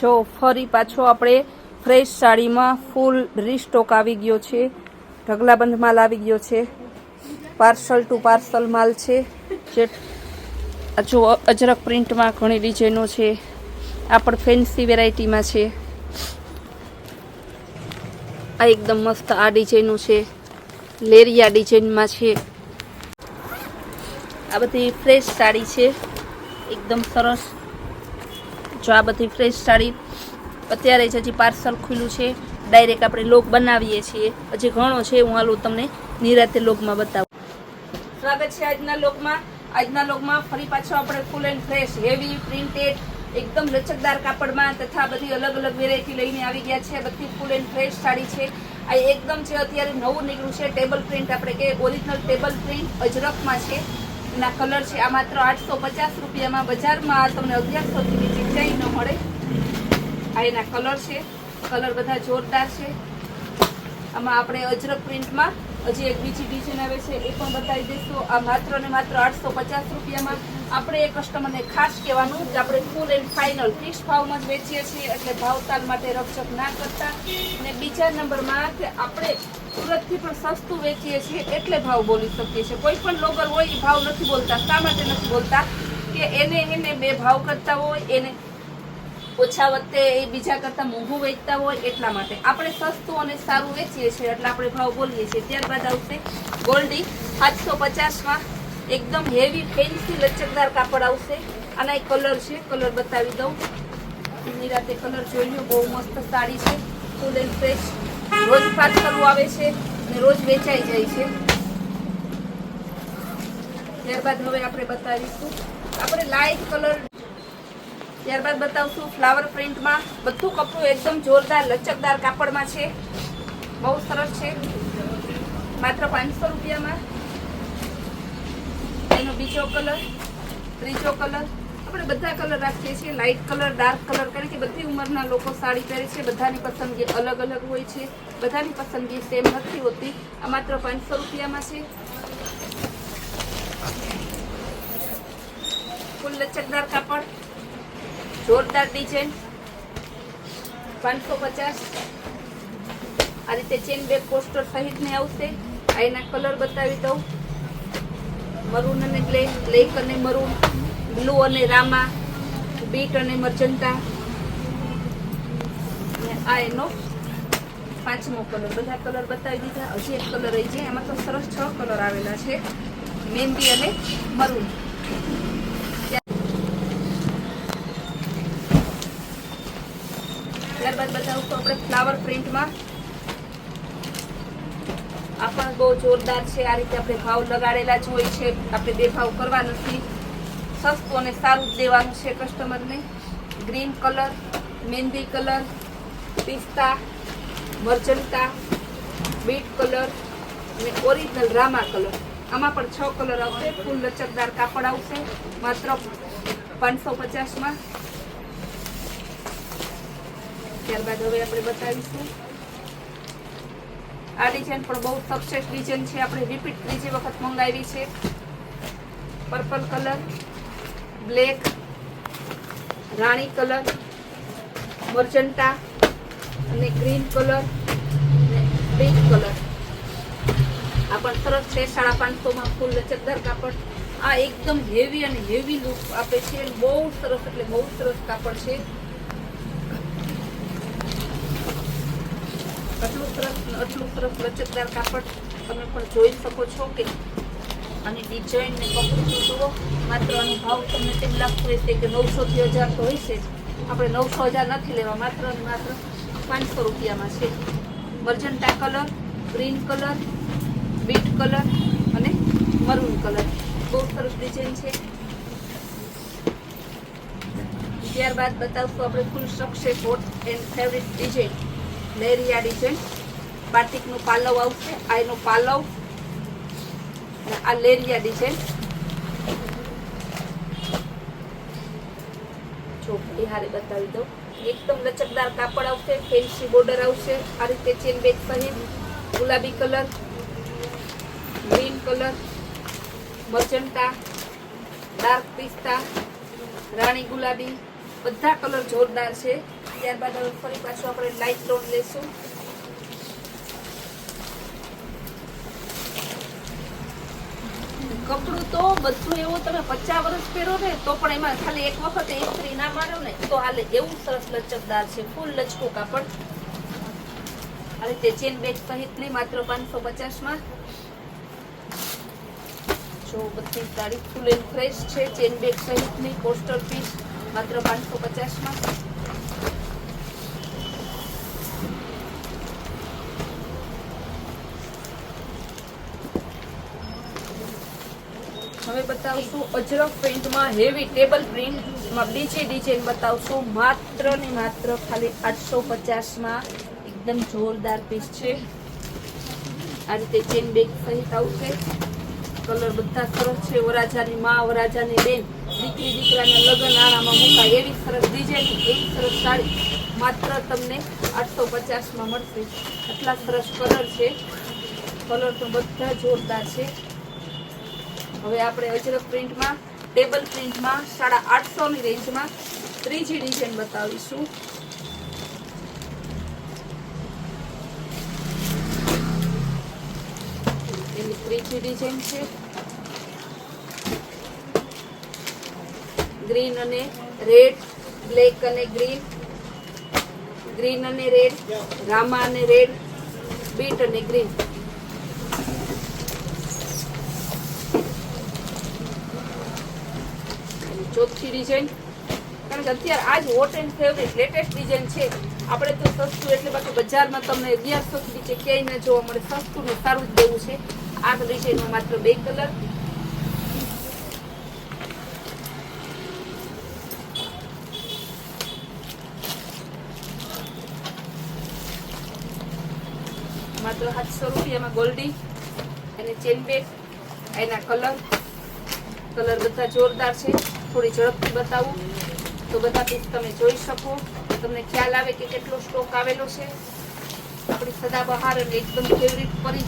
જો ફરી પાછો આપણે ફ્રેશ સાડીમાં ફૂલ રીસ્ટોક આવી ગયો છે, ઢગલાબંધ માલ આવી ગયો છે, પાર્સલ ટુ પાર્સલ માલ છે. જે જો અજરક પ્રિન્ટમાં ઘણી ડિઝાઇનો છે, આ પણ ફેન્સી વેરાયટીમાં છે. આ એકદમ મસ્ત આ ડિઝાઇનો છે, લેરિયા ડિઝાઇનમાં છે. આ બધી ફ્રેશ સાડી છે, એકદમ સરસ. જો આ બધી ફ્રેશ સાડી અત્યારે જ હજી પાર્સલ ખુલ્લું છે, ડાયરેક્ટ આપણે લોગ બનાવીએ છીએ. હજી ઘણો છે, હું હાલું તમને નિરાતે લોગમાં બતાવું. સ્વાગત છે આજના લોગમાં. આજના લોગમાં ફરી પાછો આપણે full and fresh heavy printed એકદમ લચકદાર કાપડમાં તથા બધી અલગ અલગ વેરાયટી લઈને આવી ગયા છે. બધી ફૂલ એન્ડ ફ્રેશ સાડી છે. આ એકદમ છે અત્યારે નવું નીકળ્યું છે ટેબલ પ્રિન્ટ, આપણે કે ઓરિજિનલ ટેબલ પ્રિન્ટ અજરકમાં છે. એના કલર છે આ માત્ર 850 રૂપિયામાં. બજારમાં તમને 1100 થી નીચે ક્યાંય ન મળે. આ એના કલર છે, કલર બધા જોરદાર છે. આમાં આપણે અજરક પ્રિન્ટમાં હજી એક બીજી ડિઝાઇન આવે છે, એ પણ બતાવી દઈશું. આ માત્ર ને માત્ર 850 રૂપિયામાં. આપણે એ કસ્ટમરને ખાસ કહેવાનું કે આપણે ફૂલ એન્ડ ફાઇનલ ફિક્સ ભાવમાં જ વેચીએ છીએ, એટલે ભાવતાલ માટે રકઝક ના કરતા. અને બીજા નંબરમાં કે આપણે સુરતથી પણ સસ્તું વેચીએ છીએ એટલે ભાવ બોલી શકીએ છીએ. કોઈ પણ બ્લોગર હોય એ ભાવ નથી બોલતા. શા માટે નથી બોલતા? કે એને બે ભાવ કરતા હોય, એને ઓછા વખતે એ બીજા કરતા મોંઘું વેચતા હોય, એટલા માટે. આપણે સસ્તું અને સારું વેચીએ છીએ એટલે આપણે ભાવ બોલીએ છીએ. ત્યારબાદ આવશે ગોલ્ડી 750માં એકદમ હેવી ફેન્સી લચકદાર કાપડ આવશે. આના એક કલર છે, કલર બતાવી દઉં. નિરાતે કલર જોઈ લો, બહુ મસ્ત સાડી છે, ફૂલ એન્ડ ફ્રેશ. રોજ પાર્સલ આવે છે અને રોજ વેચાઈ જાય છે. ત્યારબાદ હવે આપણે બતાવીશું આપણે લાઇટ કલર. ત્યારબાદ બતાવશું ફ્લાવર પ્રિન્ટમાં. બધું કપડું એકદમ જોરદાર લચકદાર કાપડમાં છે, બહુ સરસ છે. માત્ર 500 રૂપિયામાં. એનો બીજો કલર, ત્રીજો કલર. આપણે બધા કલર રાખીએ છીએ, લાઇટ કલર, ડાર્ક કલર, કારણ કે બધી ઉંમરના લોકો સાડી પહેરે છે. બધાની પસંદગી અલગ અલગ હોય છે, બધાની પસંદગી સેમ નથી હોતી. આ માત્ર 500 રૂપિયામાં છે. ફૂલ લચકદાર કાપડ, જોરદાર ડિઝાઇન, 550. આ રીતે ચેન બેક પોસ્ટર સહિત ને આવશે. આ એના કલર બતાવી દઉં. મરૂન અને બ્લેક અને મરૂન, બ્લુ અને રામા, બીટ અને મર્જન્ટા. આ એનો 5મો કલર. બધા કલર બતાવી દીધા. હજી એક કલર રહી છે. એમાં તો સરસ 6 કલર આવેલા છે, મહેંદી અને મરૂન. ત્યારબાદ બતાવશું આપણે ફ્લાવર પ્રિન્ટમાં. આ પણ બહુ જોરદાર છે. આ રીતે આપણે ભાવ લગાડેલા જ હોય છે, આપણે બે ભાવ કરવા નથી. સસ્તું અને સારું જ દેવાનું છે કસ્ટમરને. ગ્રીન કલર, મહેંદી કલર, પિસ્તા, મર્જન્ટા, બીટ કલર અને ઓરિજિનલ રામા કલર. આમાં પણ 6 કલર આવશે. ફૂલ લચકદાર કાપડ આવશે, માત્ર 550માં. ત્યારબાદ હવે આપણે બતાવીશું આ ડિઝાઇન પણ બહુ સક્સેસ ડિઝાઇન છે. આપણે રિપીટ ત્રીજી વખત મંગાવી છે. પર્પલ કલર, બ્લેક, રાણી કલર, મર્જન્ટા અને ગ્રીન કલર અને પિંક કલર. આ પણ સરસ છે. 550માં ફૂલ લચકદાર કાપડ. આ એકદમ હેવી અને હેવી લુક આપે છે. બહુ સરસ, એટલે બહુ સરસ કાપડ છે. આટલું સરસ લચકદાર કાપડ તમે પણ જોઈ શકો છો કે આની ડિઝાઇન ને કપડું જુઓ. માત્ર આનો ભાવ તમને તેમ લાગતું હશે કે 900 થી 1000 તો હોય છે. આપણે 900 1000 નથી લેવા, માત્ર ને માત્ર 500 રૂપિયામાં છે. Magenta colour, green colour, beet colour અને મરૂન કલર. બહુ સરસ ડિઝાઇન છે. ત્યારબાદ બતાવશું આપણે full success hot and favourite design, લેરિયા ડિઝાઇન. બાટિકનું પાલવ આવશે. આ એનો પાલવ અને આ લેરિયા ડિઝાઇન. જો એ હારે બતાવી દઉં. એકદમ લચકદાર કાપડ આવશે, ફેન્સી બોર્ડર આવશે. આ રીતે ચેન બેગ સહિત. ગુલાબી colour, green colour, magenta, dark પિસ્તા, રાણી ગુલાબી. બધા કલર જોરદાર છે. ત્યારબાદ હવે ફરી પાછું આપણે લાઇટ લોન લેશું. કપડું તો બધું એવું તમે 50 વર્ષ પહેરો ને તો પણ એમાં ખાલી એક વખત ઇસ્ત્રી ના મારો ને તો હાલે, એવું સરસ લચકદાર છે. ફૂલ લચકું કાપડ. આ રીતે ચેન બેગ સહિતની માત્ર 550 માં. જો બધી સાડી ફૂલ એન્ડ ફ્રેશ છે. ચેન બેગ સહિતની પોસ્ટર પીસ માત્ર 550 માં. હવે બતાવશું અજરક પ્રિન્ટમાં હેવી ટેબલ પ્રિન્ટમાં બીજી ડિઝાઇન બતાવશું. માત્ર ને માત્ર ખાલી 850 માં. એકદમ જોરદાર પીસ છે. આ રીતે ચેન બેગ સહિત આવશે. કલર બધા સરસ છે. વરાજાની માં, વરાજાની બેન, દીકરી દીકરાના લગ્ન આણામાં મુકાય એવી સરસ ડિઝાઇન, એવી સરસ સાડી માત્ર તમને 850 માં મળશે. આટલા સરસ કલર છે. કલર તો બધા જોરદાર છે. હવે આપણે અજરક પ્રિન્ટમાં ટેબલ પ્રિન્ટમાં 850 ની રેન્જમાં ત્રીજી ડિઝાઇન બતાવીશું. એની ત્રીજી ડિઝાઇન છે. ગ્રીન અને રેડ, બ્લેક અને ગ્રીન, ગ્રીન અને રેડ, રામા અને રેડ, બીટ અને ગ્રીન. ચોથી ડિઝાઇન, કારણ કે અત્યારે આજ hot and favourite latest design છે. આપણે તો સસ્તું એટલે બાકી બજારમાં તમને 1100 થી નીચે ક્યાંય ન જોવા મળે. સસ્તું ને સારું જ દેવું છે. આ ડિઝાઇનમાં માત્ર 2 કલર. માત્ર 700 રૂપિયામાં ગોલ્ડી અને ચેન બેગ. એના કલર બધા જોરદાર છે. થોડી ઝડપથી બતાવું તો બધા પીસ તમે જોઈ શકો, તમને ખ્યાલ આવે કે કેટલો સ્ટોક આવેલો છે. આપણી સદાબહાર અને એકદમ ફેવરિટ પરી.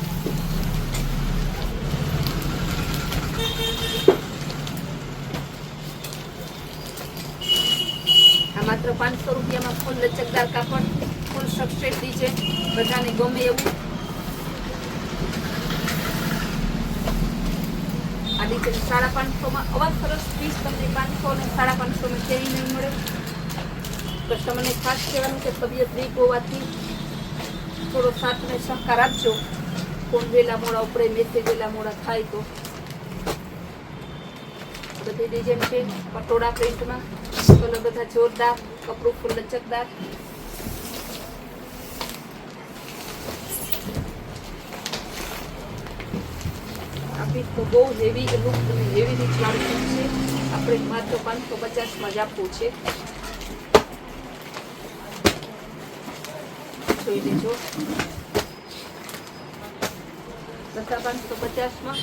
આ માત્ર 500 રૂપિયામાં ફૂલ લચકદાર કાપડ, ફૂલ સબસ્ટ્રેટ ડિઝાઇન, બધાને ગમે એવું. આ ડિઝાઇન 550 માં. આવા સરસ પીસ તમને 500 અને 550 માં કેવી નહીં મળે. કસ્ટમરને ખાસ કહેવાનું કે તબિયત વીક હોવાથી થોડો સાથ અને સહકાર આપજો. ફોન વહેલા મોડા ઉપડે, મેસેજ વહેલા મોડા થાય તો. બધી ડિઝાઇન છે પટોળા પ્રિન્ટમાં. કલર બધા જોરદાર, કપડું ફૂલ લચકદાર. આ પીસ તો બહુ હેવી લુક અને હેવી રીચ વાળું છે. આપણે માત્ર 550 માં જ આપવું છે. જોઈ લેજો. બધા 550 માં.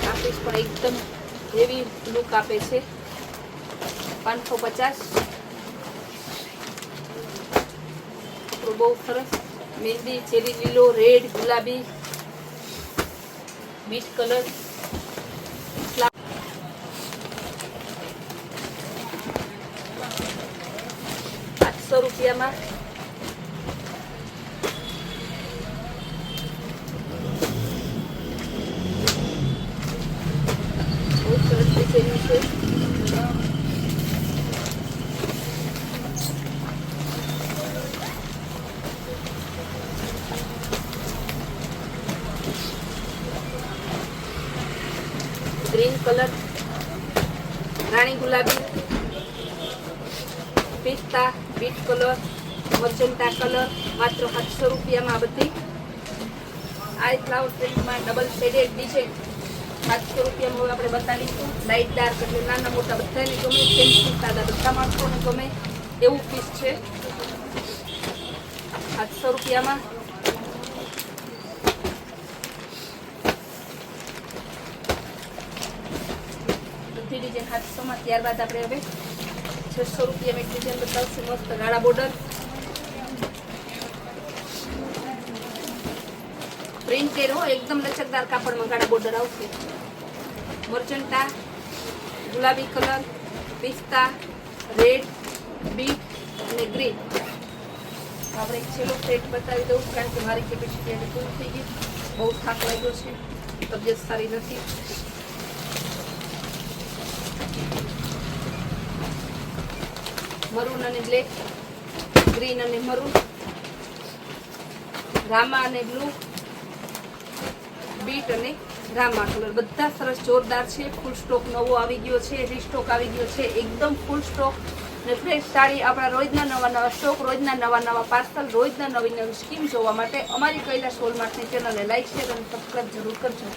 આ પીસ પણ એકદમ હેવી લુક આપે છે. 550. કપડું બહુ સરસ. મહેંદી, ચેરી લીલો, રેડ, ગુલાબી, બીટ કલર. 800 રૂપિયામાં. બહુ સરસ ડિઝાઇન છે. ગ્રીન કલર, રાણી ગુલાબી, પિસ્તા, બીટ કલર, મર્જન્ટા કલર. માત્ર 700 રૂપિયામાં બધી. આ ફ્લાવર પ્રિન્ટમાં ડબલ શેડેડ ડિઝાઇન 700 રૂપિયામાં હવે આપણે બતાવીશું. લાઇટ ડાર્ક એટલે નાના મોટા બધાને ગમે, પેન્સિલ સાદા બધા માણસોને ગમે એવું પીસ છે. 700 રૂપિયામાં. બધી ડિઝાઇન 700 માં. ત્યારબાદ આપણે હવે 600 રૂપિયામાં એક ડિઝાઇન બતાવશું. મસ્ત ગાળા બોર્ડર પ્રિન્ટેડ હો, એકદમ લચકદાર કાપડમાં ગાળા બોર્ડર આવશે. મર્જન્ટા, ગુલાબી કલર, પિસ્તા, રેડ, બીટ અને ગ્રીન. આપણે એક છેલ્લો સેટ બતાવી દઉં કારણ કે મારી કેપેસિટી આજે પૂરી થઈ ગઈ. બહુ થાક લાગ્યો છે, તબિયત સારી નથી. મરૂન અને બ્લેક, ગ્રીન અને મરૂન, રામા અને બ્લુ, બીટ અને રામા કલર બધા સરસ જોરદાર છે. ફૂલ સ્ટોક નવો આવી ગયો છે, રીસ્ટોક આવી ગયો છે, એકદમ ફૂલ સ્ટોક અને ફ્રેશ સાડી. આપણા રોજના નવા સ્ટોક, રોજના નવા પાર્સલ, રોજના નવી સ્કીમ જોવા માટે અમારી કૈલાશ હોલમાર્ટની ચેનલને લાઈક, શેર અને સબસ્ક્રાઈબ જરૂર કરજો.